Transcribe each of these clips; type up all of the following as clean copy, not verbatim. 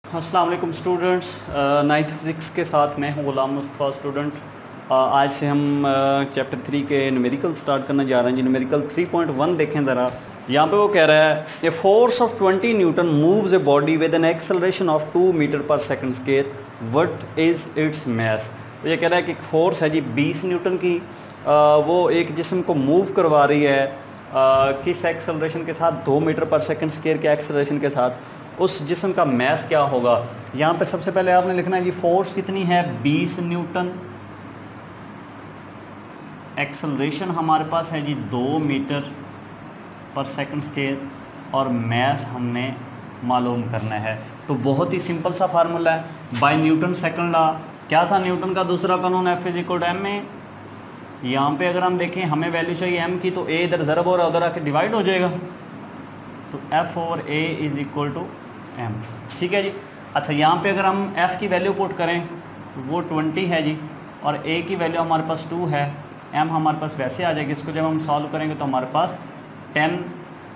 अस्सलाम वालेकुम students, ninth physics के साथ मैं हूं ग़ुलाम मुस्तफ़ा स्टूडेंट। आज से हम चैप्टर 3 के न्यूमेरिकल स्टार्ट करने जा रहे हैं जी। न्यूमेरिकल 3.1 देखें ज़रा। यहाँ पे वो कह रहा है a force of 20 newton moves a body with an acceleration of 2 metre पर second square, what is its mass. तो ये कह रहा है कि एक फोर्स है जी 20 न्यूटन की, वो एक जिस्म को मूव करवा रही है किस एक्सेलरेशन के साथ, 2 मीटर पर सेकंड स्क्वायर के एक्सेलरेशन के साथ। उस जिस्म का मैस क्या होगा। यहाँ पे सबसे पहले आपने लिखना है जी फोर्स कितनी है 20 न्यूटन, एक्सेलरेशन हमारे पास है जी 2 मीटर पर सेकंड स्क्वायर और मैस हमने मालूम करना है। तो बहुत ही सिंपल सा फार्मूला है, बाय न्यूटन सेकंड लॉ। क्या था न्यूटन का दूसरा कानून, F = m में। यहाँ पे अगर हम देखें हमें वैल्यू चाहिए m की, तो a इधर ज़रब हो रहा है, उधर आके डिवाइड हो जाएगा, तो F/A = m। ठीक है जी। अच्छा, यहाँ पे अगर हम f की वैल्यू पुट करें तो वो 20 है जी, और a की वैल्यू हमारे पास 2 है, m हमारे पास वैसे आ जाएगी। इसको जब हम सॉल्व करेंगे तो हमारे पास 10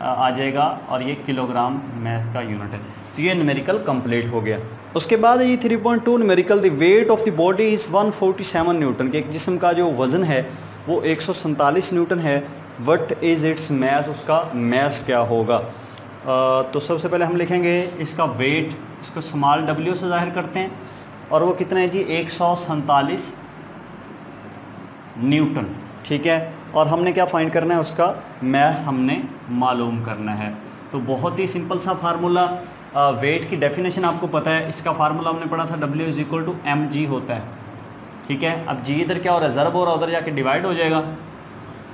आ जाएगा, और ये किलोग्राम मैस का यूनिट है। तो ये न्यूमेरिकल कंप्लीट हो गया। उसके बाद ये 3.2 numerical, the weight of the body is 147 Newton. के एक जिस्म का जो वज़न है वो 147 न्यूटन है। व्हाट इज़ इट्स मैस, उसका मैस क्या होगा। तो सबसे पहले हम लिखेंगे इसका वेट, इसको स्मॉल w से ज़ाहिर करते हैं, और वो कितना है जी 147 न्यूटन। ठीक है, और हमने क्या फाइंड करना है, उसका मैस हमने मालूम करना है। तो बहुत ही सिंपल सा फार्मूला। वेट की डेफिनेशन आपको पता है, इसका फार्मूला हमने पढ़ा था, W = mg होता है। ठीक है, अब g इधर क्या हो रहा है, ज़रब हो रहा है, उधर जाके डिवाइड हो जाएगा,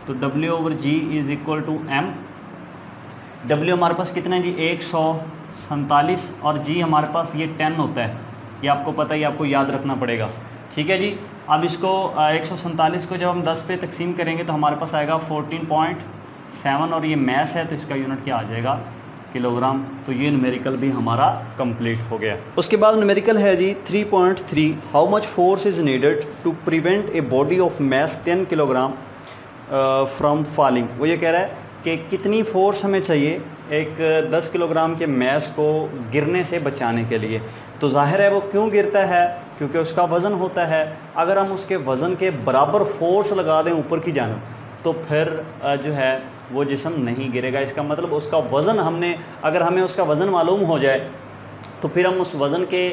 तो W/g = m। W हमारे पास कितना है जी 147, और g हमारे पास ये 10 होता है, ये आपको पता है, ये आपको याद रखना पड़ेगा। ठीक है जी। अब इसको 147 को जब हम 10 पे तकसीम करेंगे तो हमारे पास आएगा 14.7, और ये मैस है तो इसका यूनिट क्या आ जाएगा, किलोग्राम। तो ये न्यूमेरिकल भी हमारा कंप्लीट हो गया। उसके बाद न्यूमेरिकल है जी 3.3, how much force is needed to prevent a body of mass 10 kilogram from falling. वो ये कह रहा है कि कितनी फ़ोर्स हमें चाहिए एक 10 किलोग्राम के मैस को गिरने से बचाने के लिए। तो जाहिर है वो क्यों गिरता है, क्योंकि उसका वज़न होता है। अगर हम उसके वज़न के बराबर फोर्स लगा दें ऊपर की जानब, तो फिर जो है वो जिस्म नहीं गिरेगा। इसका मतलब उसका वज़न हमने, अगर हमें उसका वज़न मालूम हो जाए तो फिर हम उस वज़न के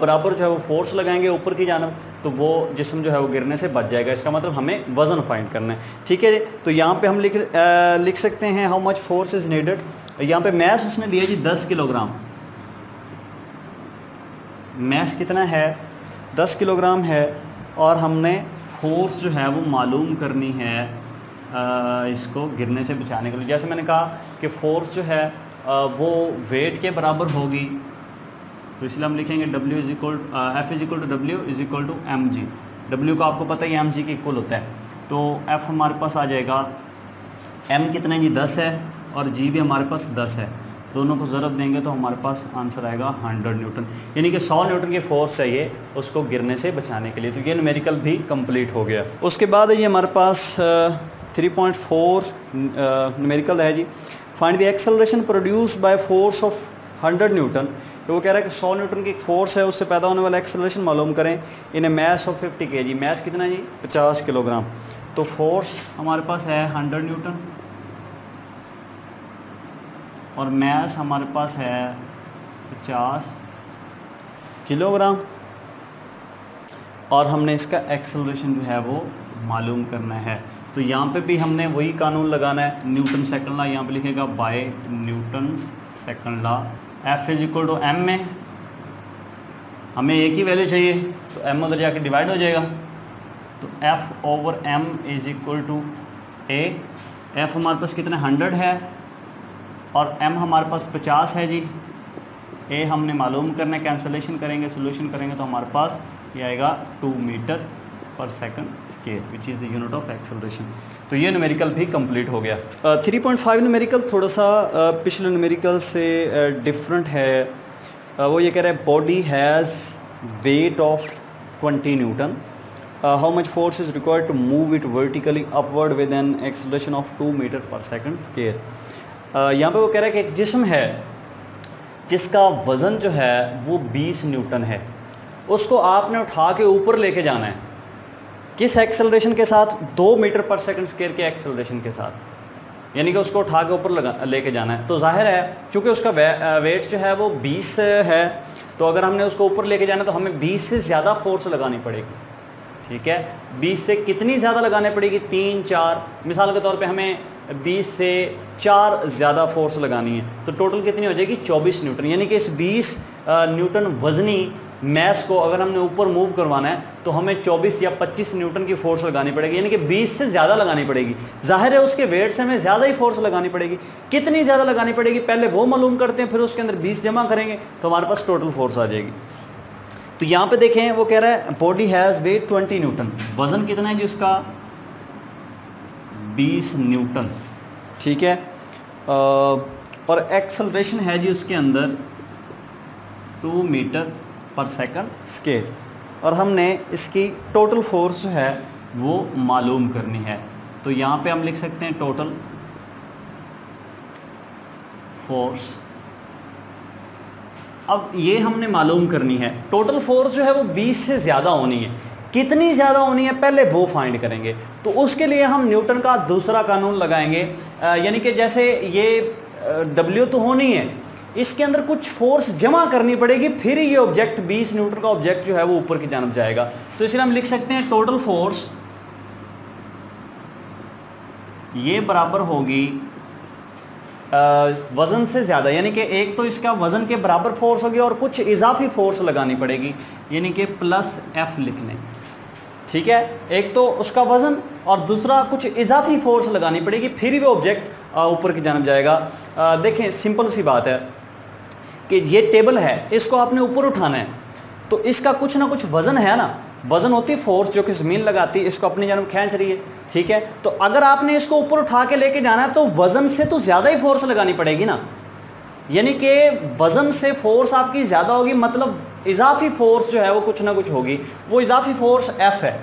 बराबर जो है वो फोर्स लगाएंगे ऊपर की जानब, तो वो जिस्म जो है वो गिरने से बच जाएगा। इसका मतलब हमें वज़न फाइंड करना है। ठीक है, तो यहाँ पे हम लिख सकते हैं how much force is needed. यहाँ पे मैस उसने दिया जी 10 किलोग्राम। मैस कितना है, 10 किलोग्राम है, और हमने फोर्स जो है वो मालूम करनी है इसको गिरने से बचाने के लिए। जैसे मैंने कहा कि फोर्स जो है वो वेट के बराबर होगी, तो इसलिए हम लिखेंगे F = W = mg। W को आपको पता है mg के इक्वल होता है, तो F हमारे पास आ जाएगा, m कितना है जी 10 है, और g भी हमारे पास 10 है। दोनों को ज़रब देंगे तो हमारे पास आंसर आएगा 100 न्यूटन, यानी कि 100 न्यूटन की फोर्स चाहिए उसको गिरने से बचाने के लिए। तो ये न्यूमेरिकल भी कंप्लीट हो गया। उसके बाद ये हमारे पास 3.4 न्यूमेरिकल है जी, find the acceleration produced by force of 100 newton. तो वो कह रहा है कि 100 न्यूटन की एक फोर्स है, उससे पैदा होने वाला एक्सेलरेशन मालूम करें इन ए मैस ऑफ 50 kg। मैस कितना है जी 50 किलोग्राम। तो फोर्स हमारे पास है 100 न्यूटन, और मैस हमारे पास है 50 किलोग्राम, और हमने इसका एक्सेलरेशन जो है वो मालूम करना है। तो यहाँ पे भी हमने वही कानून लगाना है, न्यूटन सेकंड लॉ। यहाँ पे लिखेगा by Newton's second law. F = m में हमें एक ही वैल्यू चाहिए, तो m उधर जाके डिवाइड हो जाएगा, तो F/m = a। F हमारे पास कितना 100 है, और m हमारे पास 50 है जी। a हमने मालूम करना है, कैंसलेशन करेंगे, सोल्यूशन करेंगे, तो हमारे पास ये आएगा 2 मीटर पर second square, which is the unit of acceleration. तो ये न्यूमेरिकल भी कंप्लीट हो गया। 3.5 न्यूमेरिकल थोड़ा सा पिछले न्यूमेरिकल से डिफरेंट है। वो ये कह रहा है body has weight of 20 newton, how much force is required to move it vertically upward with an acceleration of 2 metre पर सेकंड स्क्वायर। यहाँ पे वो कह रहा है कि एक जिस्म है जिसका वज़न जो है वो 20 न्यूटन है, उसको आपने उठा के ऊपर लेके जाना है। किस एक्सेलरेशन के साथ? 2 मीटर पर सेकंड स्क्वायर के एक्सेलरेशन के साथ, यानी कि उसको उठा के ऊपर लेके जाना है। तो जाहिर है चूँकि उसका वेट जो है वो 20 है, तो अगर हमने उसको ऊपर लेके जाना तो हमें 20 से ज़्यादा फोर्स लगानी पड़ेगी। ठीक है, 20 से कितनी ज़्यादा लगानी पड़ेगी? 3, 4, मिसाल के तौर पे हमें 20 से 4 ज़्यादा फोर्स लगानी है, तो टोटल कितनी हो जाएगी? 24 न्यूटन। यानी कि इस 20 न्यूटन वज़नी मैस को अगर हमने ऊपर मूव करवाना है तो हमें 24 या 25 न्यूटन की फोर्स लगानी पड़ेगी, यानी कि 20 से ज़्यादा लगानी पड़ेगी। जाहिर है उसके वेट से हमें ज़्यादा ही फोर्स लगानी पड़ेगी। कितनी ज़्यादा लगानी पड़ेगी पहले वो मालूम करते हैं, फिर उसके अंदर 20 जमा करेंगे तो हमारे पास टोटल फोर्स आ जाएगी। तो यहाँ पे देखें वो कह रहा है बॉडी हैज़ वेट 20 न्यूटन, वज़न कितना है जी उसका? 20 न्यूटन। ठीक है, और एक्सेलरेशन है जी उसके अंदर 2 मीटर पर सेकंड स्क्वायर, और हमने इसकी टोटल फोर्स जो है वो मालूम करनी है। तो यहाँ पे हम लिख सकते हैं टोटल फोर्स। अब ये हमने मालूम करनी है, टोटल फोर्स जो है वो 20 से ज़्यादा होनी है। कितनी ज़्यादा होनी है पहले वो फाइंड करेंगे। तो उसके लिए हम न्यूटन का दूसरा कानून लगाएंगे, यानी कि जैसे ये W तो होनी है, इसके अंदर कुछ फोर्स जमा करनी पड़ेगी, फिर ये ऑब्जेक्ट 20 न्यूटन का ऑब्जेक्ट जो है वो ऊपर की जानब जाएगा। तो इसलिए हम लिख सकते हैं टोटल फोर्स ये बराबर होगी वज़न से ज़्यादा, यानी कि एक तो इसका वज़न के बराबर फोर्स होगी और कुछ इजाफी फोर्स लगानी पड़ेगी, यानी कि +F लिख लें। ठीक है, एक तो उसका वज़न और दूसरा कुछ इजाफी फोर्स लगानी पड़ेगी, फिर ही वो ऑब्जेक्ट ऊपर की जानब जाएगा। देखें सिंपल सी बात है कि ये टेबल है, इसको आपने ऊपर उठाना है तो इसका कुछ ना कुछ वज़न है ना, वज़न होती है फोर्स जो कि ज़मीन लगाती है, इसको अपनी जानब खींच रही है। ठीक है, तो अगर आपने इसको ऊपर उठा के लेके जाना है तो वज़न से तो ज़्यादा ही फोर्स लगानी पड़ेगी ना, यानी कि वज़न से फोर्स आपकी ज़्यादा होगी, मतलब इजाफी फोर्स जो है वो कुछ ना कुछ होगी, वो इजाफी फोर्स F है,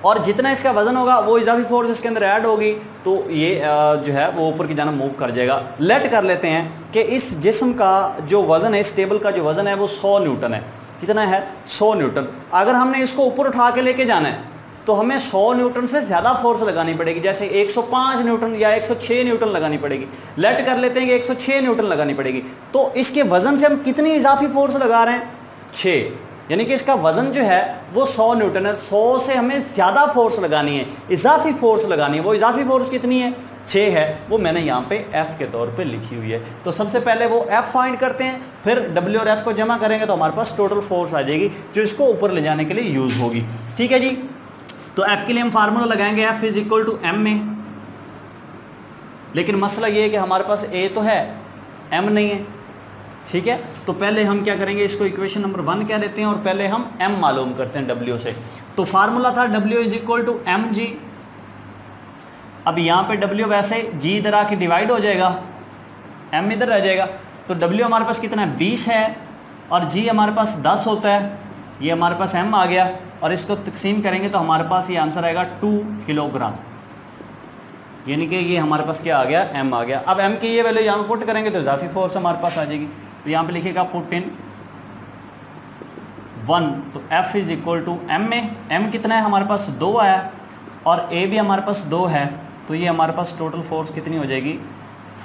और जितना इसका वज़न होगा वो इजाफी फोर्स इसके अंदर ऐड होगी, तो ये जो है वो ऊपर की जानब मूव कर जाएगा। लेट कर लेते हैं कि इस जिस्म का जो वज़न है, इस टेबल का जो वज़न है वो 100 न्यूटन है। कितना है? 100 न्यूटन। अगर हमने इसको ऊपर उठा के लेके जाना है तो हमें 100 न्यूटन से ज़्यादा फोर्स लगानी पड़ेगी, जैसे 105 न्यूटन या 106 न्यूटन लगानी पड़ेगी। लेट कर लेते हैं कि 106 न्यूटन लगानी पड़ेगी। तो इसके वज़न से हम कितनी इजाफी फोर्स लगा रहे हैं? 6, यानी कि इसका वज़न जो है वो 100 न्यूटन है। 100 से हमें ज़्यादा फोर्स लगानी है, इजाफी फोर्स लगानी है। वो इजाफी फोर्स कितनी है? 6 है, वो मैंने यहाँ पे F के तौर पे लिखी हुई है। तो सबसे पहले वो F फाइंड करते हैं, फिर W और F को जमा करेंगे तो हमारे पास टोटल फोर्स आ जाएगी जो इसको ऊपर ले जाने के लिए यूज़ होगी। ठीक है जी, तो F के लिए हम फार्मूला लगाएंगे F = M में, लेकिन मसला ये है कि हमारे पास A तो है, M नहीं है। ठीक है, तो पहले हम क्या करेंगे, इसको इक्वेशन नंबर 1 कह देते हैं और पहले हम M मालूम करते हैं W से। तो फार्मूला था W = mg। अब यहाँ पे W वैसे G इधर आके डिवाइड हो जाएगा, M इधर रह जाएगा, तो W हमारे पास कितना है? 20 है, और G हमारे पास 10 होता है, ये हमारे पास M आ गया, और इसको तकसीम करेंगे तो हमारे पास ये आंसर आएगा 2 किलोग्राम, यानी कि ये हमारे पास क्या आ गया? M आ गया। अब M की ये वैल्यू यहाँ पे पुट करेंगे तो इजाफी फोर्स हमारे पास आ जाएगी। तो यहाँ पे लिखेगा पुट इन 1, तो F = M में M कितना है? हमारे पास 2 आया, और A भी हमारे पास 2 है, तो ये हमारे पास टोटल फोर्स कितनी हो जाएगी?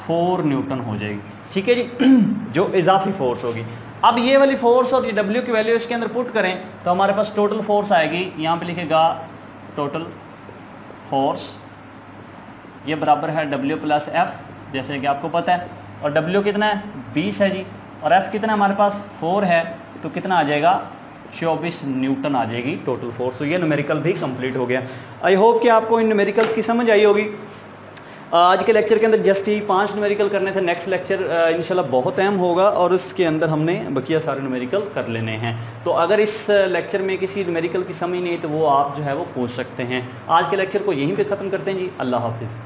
4 न्यूटन हो जाएगी। ठीक है जी, जो इजाफी फोर्स होगी। अब ये वाली फोर्स और ये W की वैल्यू इसके अंदर पुट करें तो हमारे पास टोटल फोर्स आएगी, यहाँ पे लिखेगा टोटल फोर्स, ये बराबर है W + F, जैसे कि आपको पता है, और W कितना है? 20 है जी, और F कितना हमारे पास? 4 है, तो कितना आ जाएगा? 24 न्यूटन आ जाएगी टोटल फोर्स। तो ये न्यूमेरिकल भी कंप्लीट हो गया। आई होप कि आपको इन न्यूमेरिकल्स की समझ आई होगी। आज के लेक्चर के अंदर जस्ट ही 5 न्यूमेरिकल करने थे। नेक्स्ट लेक्चर इंशाल्लाह बहुत अहम होगा और उसके अंदर हमने बकिया सारे न्यूमेरिकल कर लेने हैं। तो अगर इस लेक्चर में किसी न्यूमेरिकल की समझ नहीं तो वो आप जो है वो पूछ सकते हैं। आज के लेक्चर को यहीं पे ख़त्म करते हैं जी। अल्लाह हाफिज़।